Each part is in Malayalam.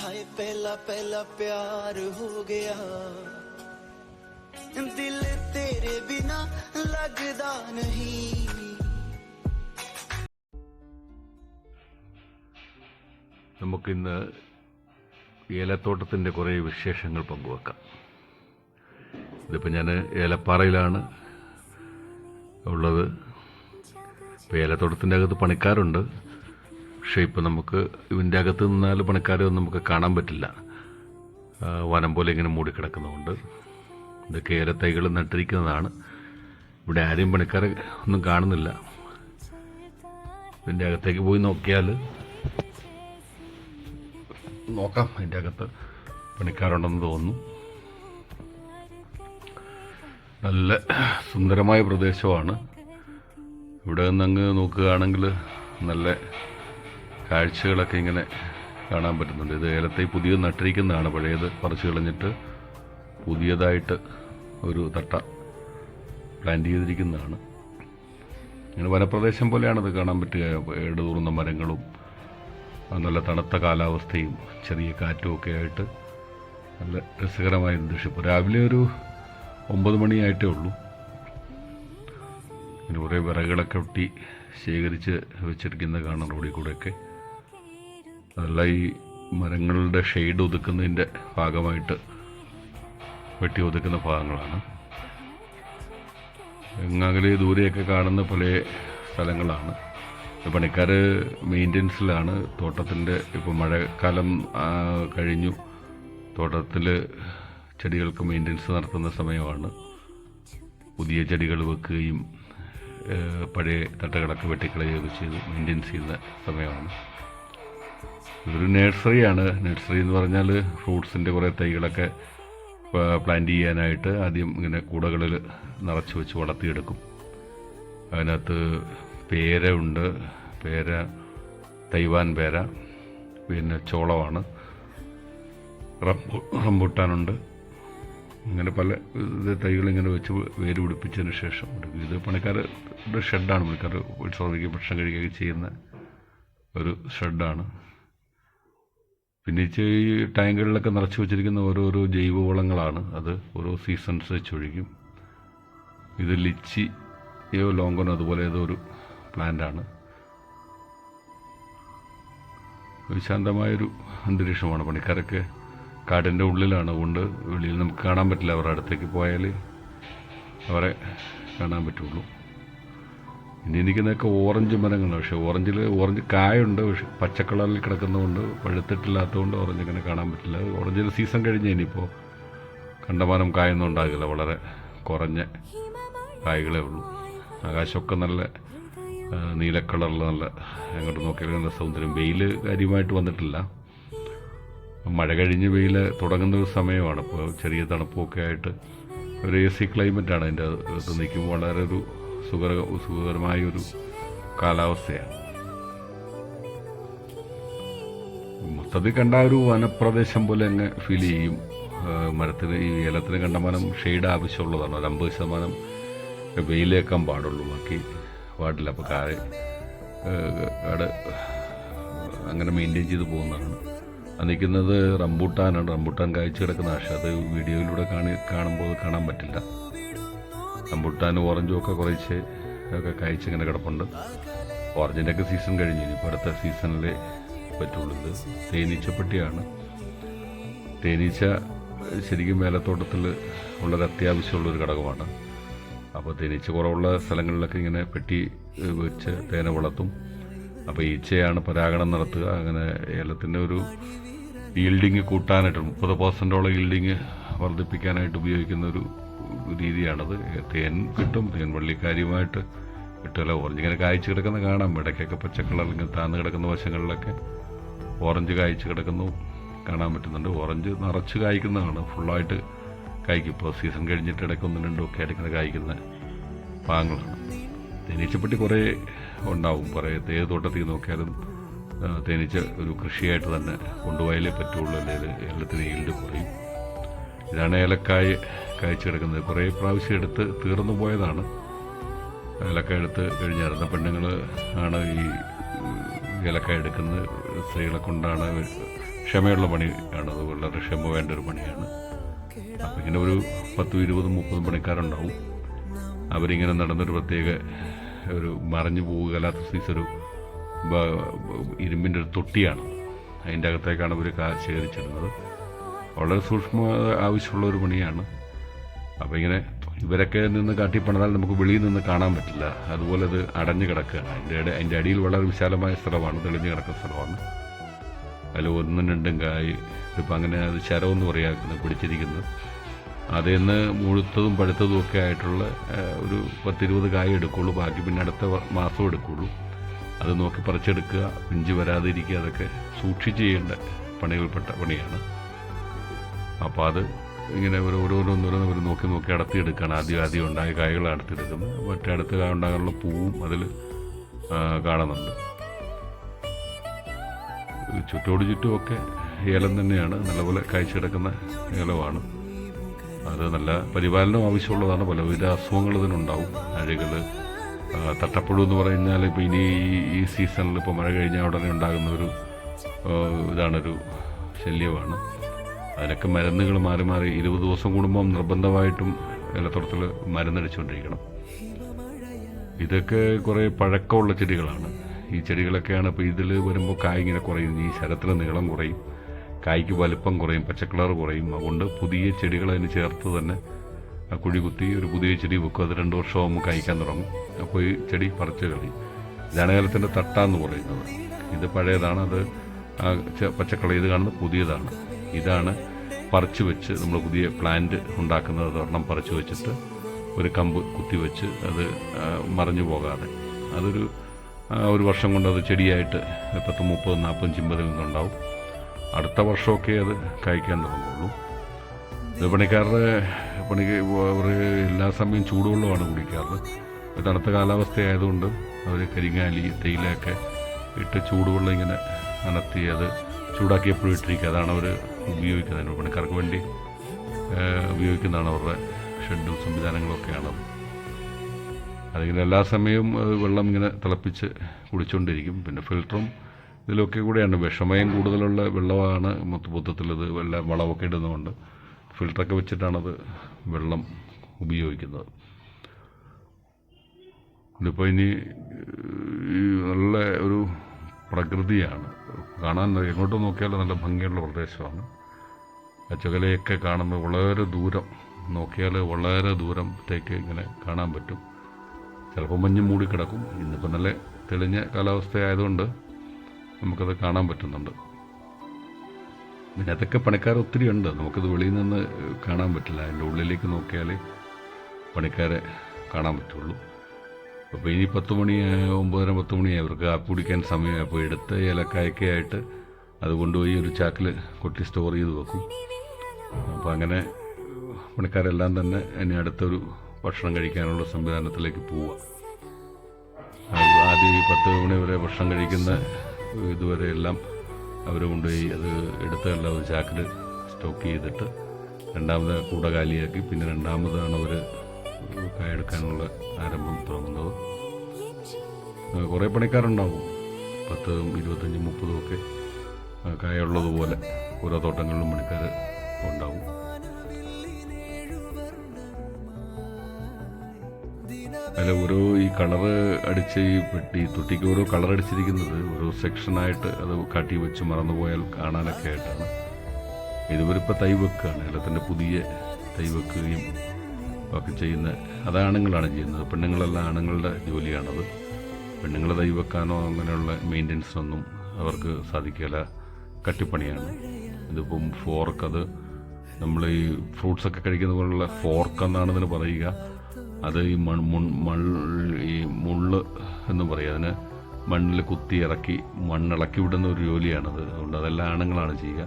हाय पहला पहला प्यार हो गया दिल तेरे बिना लगदा नहीं. നമുക്കിന്ന് ഏലത്തോട്ടത്തിൻ്റെ കുറേ വിശേഷങ്ങൾ പങ്കുവെക്കാം. ഇതിപ്പോൾ ഞാൻ ഏലപ്പാറയിലാണ് ഉള്ളത്. ഇപ്പോൾ ഏലത്തോട്ടത്തിൻ്റെ അകത്ത് പണിക്കാരുണ്ട്. പക്ഷേ ഇപ്പോൾ നമുക്ക് ഇതിൻ്റെ അകത്ത് നിന്നാൽ പണിക്കാരൊന്നും നമുക്ക് കാണാൻ പറ്റില്ല. വനം പോലെ ഇങ്ങനെ മൂടിക്കിടക്കുന്നതുകൊണ്ട് ഇതൊക്കെ ഏലത്തൈകൾ നട്ടിരിക്കുന്നതാണ്. ഇവിടെ ആരെയും പണിക്കാരെ ഒന്നും കാണുന്നില്ല. ഇതിൻ്റെ അകത്തേക്ക് പോയി നോക്കിയാൽ നോക്കാം, അതിൻ്റെ അകത്ത് പണിക്കാരുണ്ടെന്ന് തോന്നുന്നു. നല്ല സുന്ദരമായ പ്രദേശമാണ്. ഇവിടെ നിന്നങ്ങ് നോക്കുകയാണെങ്കിൽ നല്ല കാഴ്ചകളൊക്കെ ഇങ്ങനെ കാണാൻ പറ്റുന്നുണ്ട്. ഇത് ഏലത്തൈ പുതിയത് നട്ടിരിക്കുന്നതാണ്. പഴയത് പറിച്ചു കളഞ്ഞിട്ട് പുതിയതായിട്ട് ഒരു തട്ട പ്ലാന്റ് ചെയ്തിരിക്കുന്നതാണ്. ഇങ്ങനെ വനപ്രദേശം പോലെയാണത് കാണാൻ പറ്റുക. ഏടുതൂർന്ന മരങ്ങളും നല്ല തണുത്ത കാലാവസ്ഥയും ചെറിയ കാറ്റും ഒക്കെ ആയിട്ട് നല്ല രസകരമായ അന്തരീക്ഷം. ഇപ്പോൾ രാവിലെ ഒരു 9 മണിയായിട്ടേ ഉള്ളൂ. പിന്നെ കുറേ വിറകുകളൊക്കെ ഒട്ടി ശേഖരിച്ച് വെച്ചിരിക്കുന്ന കാണാൻ റോഡിൽ കൂടെയൊക്കെ. അതല്ല, ഈ മരങ്ങളുടെ ഷെയ്ഡ് ഒതുക്കുന്നതിൻ്റെ ഭാഗമായിട്ട് വെട്ടി ഒതുക്കുന്ന ഭാഗങ്ങളാണ്. എങ്ങാകലെ ദൂരെയൊക്കെ കാണുന്ന പല സ്ഥലങ്ങളാണ്. പണിക്കാർ മെയിൻ്റനൻസിലാണ് തോട്ടത്തിൻ്റെ. ഇപ്പോൾ മഴക്കാലം കഴിഞ്ഞു, തോട്ടത്തിൽ ചെടികൾക്ക് മെയിൻ്റനൻസ് നടത്തുന്ന സമയമാണ്. പുതിയ ചെടികൾ വെക്കുകയും പഴയ തട്ടകളൊക്കെ വെട്ടിക്കളയുകയൊക്കെ ചെയ്ത് മെയിൻ്റെനൻസ് ചെയ്യുന്ന സമയമാണ്. ഇതൊരു നഴ്സറിയാണ്. നഴ്സറി എന്ന് പറഞ്ഞാൽ ഫ്രൂട്ട്സിൻ്റെ കുറേ തൈകളൊക്കെ പ്ലാന്റ് ചെയ്യാനായിട്ട് ആദ്യം ഇങ്ങനെ കൂടകളിൽ നിറച്ച് വെച്ച് വളർത്തിയെടുക്കും. അതിനകത്ത് പേര ഉണ്ട്, പേര, തൈവാൻ പേര, പിന്നെ ചോളമാണ്, റംബൂട്ടാനുണ്ട്. ഇങ്ങനെ പല തൈകളിങ്ങനെ വെച്ച് വേര് പിടിപ്പിച്ചതിന് ശേഷം എടുക്കും. ഇത് പണിക്കാരുടെ ഷെഡാണ്. പണിക്കാർ ഉത്സവയ്ക്ക് ഭക്ഷണം കഴിക്കുകയൊക്കെ ചെയ്യുന്ന ഒരു ഷെഡാണ്. പിന്നെ ഈ ടാങ്കുകളിലൊക്കെ നിറച്ച് വെച്ചിരിക്കുന്ന ഓരോരോ ജൈവവളങ്ങളാണ്. അത് ഓരോ സീസൺസ് വെച്ച് ഒഴിക്കും. ഇത് ലിച്ചിയോ ലോങ്കനോ അതുപോലെ ഏതോ ഒരു പ്ലാന്റാണ്. വിശാന്തമായൊരു അന്തരീക്ഷമാണ്. പണിക്കാരൊക്കെ കാടിൻ്റെ ഉള്ളിലാണ്. അതുകൊണ്ട് വെളിയിൽ നമുക്ക് കാണാൻ പറ്റില്ല. അവരുടെ അടുത്തേക്ക് പോയാൽ അവരെ കാണാൻ പറ്റുള്ളൂ. ഇനി നിൽക്കുന്നതൊക്കെ ഓറഞ്ച് മരങ്ങളാണ്. പക്ഷേ ഓറഞ്ച് കായുണ്ട്. പക്ഷെ പച്ചക്കളറിൽ കിടക്കുന്നതുകൊണ്ട്, പഴുത്തിട്ടില്ലാത്തതുകൊണ്ട് ഓറഞ്ച് ഇങ്ങനെ കാണാൻ പറ്റില്ല. ഓറഞ്ചിൻ്റെ സീസൺ കഴിഞ്ഞ് ഇനിയിപ്പോൾ കണ്ടമാനം കായൊന്നും ഉണ്ടാകില്ല. വളരെ കുറഞ്ഞ കായ്കളേ ഉള്ളൂ. ആകാശമൊക്കെ നല്ല നീലക്കളറിൽ നല്ല അങ്ങോട്ട് നോക്കിയാൽ നല്ല സൗന്ദര്യം. വെയിൽ കാര്യമായിട്ട് വന്നിട്ടില്ല. മഴ കഴിഞ്ഞ് വെയിൽ തുടങ്ങുന്ന ഒരു സമയമാണ്. ഇപ്പോൾ ചെറിയ തണുപ്പൊക്കെ ആയിട്ട് ഒരു AC ക്ലൈമറ്റാണ്. അതിൻ്റെ അകത്ത് നിൽക്കുമ്പോൾ വളരെ ഒരു സുഖകരമായൊരു കാലാവസ്ഥയാണ്. മൊത്തത്തിൽ കണ്ട ഒരു വനപ്രദേശം പോലെ അങ്ങ് ഫീൽ ചെയ്യും. മരത്തിന്, ഈ ഏലത്തിന് കണ്ടമാനം ഷെയ്ഡ് ആവശ്യമുള്ളതാണ്. ഒരു 50% വെയിലേക്കാൻ പാടുള്ളൂ, ബാക്കി പാടില്ല. അപ്പോൾ കാട് അങ്ങനെ മെയിൻറ്റെയിൻ ചെയ്ത് പോകുന്നതാണ്. അത് നിൽക്കുന്നത് റംബൂട്ടാനാണ്. റംബൂട്ടാൻ കായ്ച്ചു കിടക്കുന്ന ആശ. അത് വീഡിയോയിലൂടെ കാണുമ്പോൾ കാണാൻ പറ്റില്ല. റംബൂട്ടാനും ഓറഞ്ചും ഒക്കെ കുറച്ച് ഒക്കെ കായ്ച്ചിങ്ങനെ കിടപ്പുണ്ട്. ഓറഞ്ചിൻ്റെയൊക്കെ സീസൺ കഴിഞ്ഞു. ഇനിയിപ്പോൾ അടുത്ത സീസണിലേ പറ്റുള്ളൂ. ഇത് തേനീച്ചപ്പെട്ടിയാണ്. തേനീച്ച ശരിക്കും ഏലത്തോട്ടത്തിൽ ഉള്ളത് അത്യാവശ്യമുള്ളൊരു ഘടകമാണ്. അപ്പോൾ തേനീച്ച കുറവുള്ള സ്ഥലങ്ങളിലൊക്കെ ഇങ്ങനെ പെട്ടി വെച്ച് തേന വളർത്തും. അപ്പോൾ ഈച്ചയാണ് പരാഗണം നടത്തുക. അങ്ങനെ ഏലത്തിൻ്റെ ഒരു ഈൽഡിങ് കൂട്ടാനായിട്ട് 30% ഈൽഡിങ് വർദ്ധിപ്പിക്കാനായിട്ട് ഉപയോഗിക്കുന്ന ഒരു രീതിയാണത്. തേൻ കിട്ടും, തേൻ വള്ളിക്കാര്യമായിട്ട് കിട്ടുമല്ല. ഓറഞ്ച് ഇങ്ങനെ കായ്ച്ചു കിടക്കുന്ന കാണാം. ഇടയ്ക്കൊക്കെ പച്ചക്കളറിൽ ഇങ്ങനെ താന്ന് കിടക്കുന്ന വശങ്ങളിലൊക്കെ ഓറഞ്ച് കായ്ച്ചു കിടക്കുന്നു കാണാൻ പറ്റുന്നുണ്ട്. ഓറഞ്ച് നിറച്ച് കായ്ക്കുന്നതാണ്, ഫുള്ളായിട്ട് കായ്ക്കും. ഇപ്പോൾ സീസൺ കഴിഞ്ഞിട്ട് ഇടയ്ക്ക് 1-2 ഒക്കെ ഇടയ്ക്കുന്ന കായ്ക്കുന്ന ഭാഗങ്ങളാണ്. തേനീച്ചപ്പെട്ടി കുറേ ഉണ്ടാവും. കുറേ ഏത് തോട്ടത്തിൽ നോക്കിയാലും തേനീച്ച ഒരു കൃഷിയായിട്ട് തന്നെ കൊണ്ടുപോയാലേ പറ്റുള്ളൂ, അല്ലെങ്കിൽ ഏലത്തിന് ഈൽഡ് കുറയും. ഇതാണ് ഏലക്കായ കായ്ച്ചു കിടക്കുന്നത്. കുറേ പ്രാവശ്യം എടുത്ത് തീർന്നു പോയതാണ്. ഏലക്കായ എടുത്ത് കഴിഞ്ഞായിരുന്നു. പെണ്ണുങ്ങൾ ആണ് ഈ ഏലക്കായ എടുക്കുന്ന സ്ത്രീകളെ കൊണ്ടാണ്. ക്ഷമയുള്ള പണിയാണ്, അത് വളരെ ക്ഷമ വേണ്ട ഒരു പണിയാണ്. അപ്പം ഇങ്ങനെ ഒരു 10, 20, 30 പണിക്കാരുണ്ടാവും. അവരിങ്ങനെ നടന്നൊരു പ്രത്യേക ഒരു മറഞ്ഞു പോവുകയല്ലാത്ത സൈസ് ഒരു ഇരുമ്പിൻ്റെ ഒരു തൊട്ടിയാണ്. അതിൻ്റെ അകത്തേക്കാണ് അവർ ശേഖരിച്ചിരുന്നത്. വളരെ സൂക്ഷ്മ ആവശ്യമുള്ള ഒരു പണിയാണ്. അപ്പോൾ ഇങ്ങനെ ഇവരൊക്കെ നിന്ന് കാട്ടിപ്പണിതാൽ നമുക്ക് വെളിയിൽ നിന്ന് കാണാൻ പറ്റില്ല. അതുപോലെ അത് അടഞ്ഞു കിടക്കുകയാണ്. അതിൻ്റെ അടിയിൽ വളരെ വിശാലമായ സ്ഥലമാണ്, തെളിഞ്ഞു കിടക്കുന്ന സ്ഥലമാണ്. അതിൽ 1, 2 കായ് ഇപ്പം അങ്ങനെ അത് ശരമെന്ന് പറയാക്കുന്നത് പിടിച്ചിരിക്കുന്നത്. അതിൽ നിന്ന് മുഴുത്തതും പഴുത്തതും ഒക്കെ ആയിട്ടുള്ള ഒരു 10-20 കായ് എടുക്കുകയുള്ളൂ. ബാക്കി പിന്നെ അടുത്ത മാസം എടുക്കുകയുള്ളൂ. അത് നോക്കി പറിച്ചെടുക്കുക, പിഞ്ച് വരാതിരിക്കുക, അതൊക്കെ സൂക്ഷിച്ച് ചെയ്യേണ്ട പണികൾപ്പെട്ട പണിയാണ്. അപ്പോൾ അത് ഇങ്ങനെ ഓരോന്നോരോന്ന് നോക്കി അടത്തിയെടുക്കുകയാണ്. ആദ്യം ഉണ്ടായ കായകൾ അടത്തിയെടുക്കുന്നത്. മറ്റേ അടുത്ത കായ ഉണ്ടാകാനുള്ള പൂവും അതിൽ കാണുന്നുണ്ട്. ചുറ്റുമൊക്കെ ഏലം തന്നെയാണ്, നല്ലപോലെ കായ്ച്ചു കിടക്കുന്ന ഏലമാണ്. അത് നല്ല പരിപാലനം ആവശ്യമുള്ളതാണ്. പലവിധ അസുഖങ്ങൾ ഇതിനുണ്ടാവും. അഴുകൽ, തട്ടപ്പുഴു എന്ന് പറഞ്ഞാൽ ഇപ്പോൾ ഇനി ഈ സീസണിൽ ഇപ്പോൾ മഴ കഴിഞ്ഞാൽ ഉടനെ ഉണ്ടാകുന്ന ഒരു ഇതാണൊരു ശല്യമാണ്. അതിനൊക്കെ മരുന്നുകൾ മാറി 20 ദിവസം കൂടുമ്പം നിർബന്ധമായിട്ടും ഏലത്തോട്ടത്തിൽ മരുന്നടിച്ചുകൊണ്ടിരിക്കണം. ഇതൊക്കെ കുറേ പഴക്കമുള്ള ചെടികളാണ്. ഈ ചെടികളൊക്കെയാണ് ഇപ്പോൾ ഇതിൽ വരുമ്പോൾ കായ് ഇങ്ങനെ കുറയും. ഈ ശരത്തിൽ നീളം കുറയും, കായ്ക്ക് വലിപ്പം കുറയും, പച്ചക്കളർ കുറയും. അതുകൊണ്ട് പുതിയ ചെടികൾ അതിന് ചേർത്ത് തന്നെ കുഴി കുത്തി ഒരു പുതിയ ചെടി വെക്കും. അത് 2 വർഷമാകുമ്പോൾ കായ്ക്കാൻ തുടങ്ങും. അപ്പോൾ ഈ ചെടി പറിച്ച് കളയും. ഇതാണ് ഏലത്തിൻ്റെ തട്ടാന്ന് പറയുന്നത്. ഇത് പഴയതാണ്, അത് പച്ചക്കളർ. ഇത് കാണുന്നത് പുതിയതാണ്. ഇതാണ് പറിച്ചു വെച്ച് നമ്മൾ പുതിയ പ്ലാന്റ് ഉണ്ടാക്കുന്നത്. അതൊരെണ്ണം പറിച്ചു വെച്ചിട്ട് ഒരു കമ്പ് കുത്തി വെച്ച് അത് മറിഞ്ഞു പോകാതെ ഒരു വർഷം കൊണ്ട് അത് ചെടിയായിട്ട് 10, 30, 40 ചിമ്പതിൽ നിന്നുണ്ടാവും. അടുത്ത വർഷമൊക്കെ അത് കായ്ക്കാൻ തുടങ്ങുള്ളൂ. ഇത് പണിക്ക് എല്ലാ സമയം ചൂടുവെള്ളമാണ് കുടിക്കാറ്. തണുത്ത കാലാവസ്ഥയായതുകൊണ്ട് അവർ കരിങ്ങാലി, തേയിലയൊക്കെ ഇട്ട് ചൂടുവെള്ളം ഇങ്ങനെ അനർത്തി അത് ചൂടാക്കി എപ്പോഴും ഇട്ടിരിക്കുക. അതാണ് അവർ ഉപയോഗിക്കുന്നത്. പണിക്കാർക്ക് വേണ്ടി ഉപയോഗിക്കുന്നതാണ് അവരുടെ ഷെഡും സംവിധാനങ്ങളൊക്കെയാണത്. അതിങ്ങനെ എല്ലാ സമയവും വെള്ളം ഇങ്ങനെ തിളപ്പിച്ച് കുടിച്ചുകൊണ്ടിരിക്കും. പിന്നെ ഫിൽറ്ററും ഇതിലൊക്കെ കൂടെയാണ്. വിഷമയം കൂടുതലുള്ള വെള്ളമാണ് മൊത്തത്തിലത്. എല്ലാം വളമൊക്കെ ഇടുന്നതുകൊണ്ട് ഫിൽറ്ററൊക്കെ വെച്ചിട്ടാണത് വെള്ളം ഉപയോഗിക്കുന്നത്. ഇതിപ്പോൾ ഇനി നല്ല ഒരു പ്രകൃതിയാണ് കാണാൻ. എങ്ങോട്ട് നോക്കിയാലും നല്ല ഭംഗിയുള്ള പ്രദേശമാണ്. ചുകലയൊക്കെ കാണുമ്പോൾ വളരെ ദൂരം നോക്കിയാൽ വളരെ ദൂരത്തേക്ക് ഇങ്ങനെ കാണാൻ പറ്റും. ചിലപ്പോൾ മഞ്ഞ് മൂടിക്കിടക്കും. ഇന്നിപ്പോൾ നല്ല തെളിഞ്ഞ കാലാവസ്ഥയായതുകൊണ്ട് നമുക്കത് കാണാൻ പറ്റുന്നുണ്ട്. പിന്നെ അതൊക്കെ പണിക്കാർ ഒത്തിരി ഉണ്ട്. നമുക്കത് വെളിയിൽ നിന്ന് കാണാൻ പറ്റില്ല. അതിൻ്റെ ഉള്ളിലേക്ക് നോക്കിയാലേ പണിക്കാരെ കാണാൻ പറ്റുള്ളൂ. അപ്പോൾ ഇനി 10 മണി 9:30-10 മണിയായി അവർക്ക് കാപ്പി കുടിക്കാൻ സമയമായി. അപ്പോൾ എടുത്ത് ഏലക്കായൊക്കെ ആയിട്ട് അത് കൊണ്ടുപോയി ഒരു ചാക്കിൽ കൊട്ടി സ്റ്റോർ ചെയ്ത് വെക്കും. അപ്പോൾ അങ്ങനെ പണിക്കാരെല്ലാം തന്നെ ഇനി അടുത്തൊരു ഭക്ഷണം കഴിക്കാനുള്ള സംവിധാനത്തിലേക്ക് പോവുക. ആദ്യം ഈ 10 മണി വരെ ഭക്ഷണം കഴിക്കുന്ന ഇതുവരെ എല്ലാം അവർ കൊണ്ടുപോയി അത് എടുത്തെല്ലാം ഒരു ചാക്കിൽ സ്റ്റോക്ക് ചെയ്തിട്ട് രണ്ടാമത് കൂട കാലിയാക്കി പിന്നെ രണ്ടാമതാണ് അവർ കായെടുക്കാനുള്ള ആരംഭം തുടങ്ങുന്നത്. കുറേ പണിക്കാരുണ്ടാവും. 10, 25, 30 ഒക്കെ കായുള്ളതുപോലെ ഓരോ തോട്ടങ്ങളിലും പണിക്കാർ ഉണ്ടാവും. അതിൽ ഓരോ ഈ കളറ് അടിച്ച് ഈ പെട്ടി തൊട്ടിക്ക് ഓരോ കളർ അടിച്ചിരിക്കുന്നത് ഓരോ സെക്ഷനായിട്ട് അത് കാട്ടി വെച്ച് മറന്നുപോയാൽ കാണാനൊക്കെ ആയിട്ടാണ്. ഇതുവരിപ്പോൾ തൈ വെക്കുകയാണ്. ഏലത്തിൻ്റെ പുതിയ തൈ വെക്കുകയും ഒക്കെ ചെയ്യുന്ന അത് ആണുങ്ങളാണ് ചെയ്യുന്നത്. പെണ്ണുങ്ങളെല്ലാം ആണുങ്ങളുടെ ജോലിയാണത്. പെണ്ണുങ്ങൾ തൈ വെക്കാനോ അങ്ങനെയുള്ള മെയിൻ്റനൻസൊന്നും അവർക്ക് സാധിക്കില്ല. കട്ടിപ്പണിയാണ്. ഇതിപ്പം ഫോർക്ക്, അത് നമ്മൾ ഈ ഫ്രൂട്ട്സൊക്കെ കഴിക്കുന്ന പോലുള്ള ഫോർക്ക് എന്നാണ് ഇതിന് പറയുക. അത് ഈ ഈ മുള്ള് എന്ന് പറയും. അതിന് മണ്ണിൽ കുത്തി ഇറക്കി മണ്ണിളക്കി വിടുന്ന ഒരു ജോലിയാണത്. അതുകൊണ്ട് അതെല്ലാം ആണുങ്ങളാണ് ചെയ്യുക.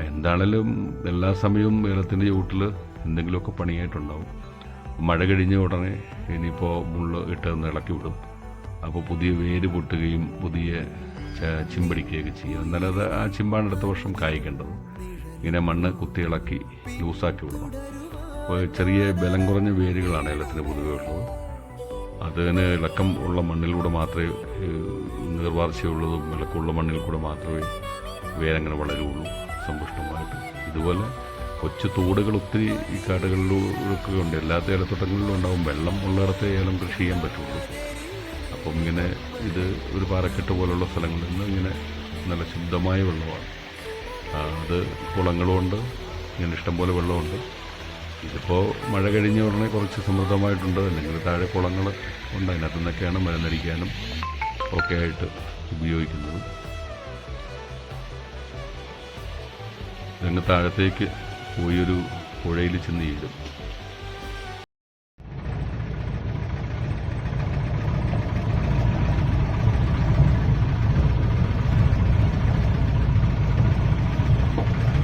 എന്താണേലും എല്ലാ സമയവും ഏലത്തിൻ്റെ ചുവട്ടിൽ എന്തെങ്കിലുമൊക്കെ പണിയായിട്ടുണ്ടാവും. മഴ കഴിഞ്ഞ ഉടനെ ഇനിയിപ്പോൾ മുള്ള് ഇട്ടൊന്ന് ഇളക്കി വിടും. അപ്പോൾ പുതിയ വേര് പൊട്ടുകയും പുതിയ ചിമ്പടിക്കുകയൊക്കെ ചെയ്യും. എന്നാലും അത് ആ ചിമ്പാണ് അടുത്ത വർഷം കായ്ക്കേണ്ടത്. ഇങ്ങനെ മണ്ണ് കുത്തി ഇളക്കി ലൂസാക്കി വിടണം. അപ്പോൾ ചെറിയ ബലം കുറഞ്ഞ വേരുകളാണ് ഏലത്തിന് പൊതുവെ ഉള്ളത്. അതിന് ഇളക്കം ഉള്ള മണ്ണിലൂടെ മാത്രമേ നീർവാർച്ചയുള്ളതും ഇളക്കമുള്ള മണ്ണിൽ കൂടെ മാത്രമേ വേരങ്ങനെ വളരുള്ളൂ സമ്പുഷ്ടമായിട്ട്. ഇതുപോലെ കൊച്ചു തോടുകൾ ഒത്തിരി ഈ കാടുകളിലൊക്കെ ഉണ്ട്. എല്ലാ ഏലത്തോട്ടങ്ങളിലും ഉണ്ടാവും. വെള്ളം ഉള്ളിടത്തെ ഏലം കൃഷി ചെയ്യാൻ പറ്റുള്ളൂ. അപ്പം ഇങ്ങനെ ഇത് ഒരു പാറക്കെട്ട് പോലുള്ള സ്ഥലങ്ങളിൽ നിന്ന് ഇങ്ങനെ നല്ല ശുദ്ധമായ വെള്ളമാണ്. അത് കുളങ്ങളുമുണ്ട്, ഇങ്ങനെ ഇഷ്ടംപോലെ വെള്ളമുണ്ട്. ഇതിപ്പോൾ മഴ കഴിഞ്ഞ ഉടനെ കുറച്ച് സമൃദ്ധമായിട്ടുണ്ട്. അല്ലെങ്കിൽ താഴെ കുളങ്ങൾ ഉണ്ട്, അതിനകത്തു നിന്നൊക്കെയാണ് മരുന്നടിക്കാനും ഒക്കെ ആയിട്ട് ഉപയോഗിക്കുന്നത്. ഇതങ്ങ് താഴത്തേക്ക് പോയൊരു പുഴയിൽ ചെന്ന് ചേരും.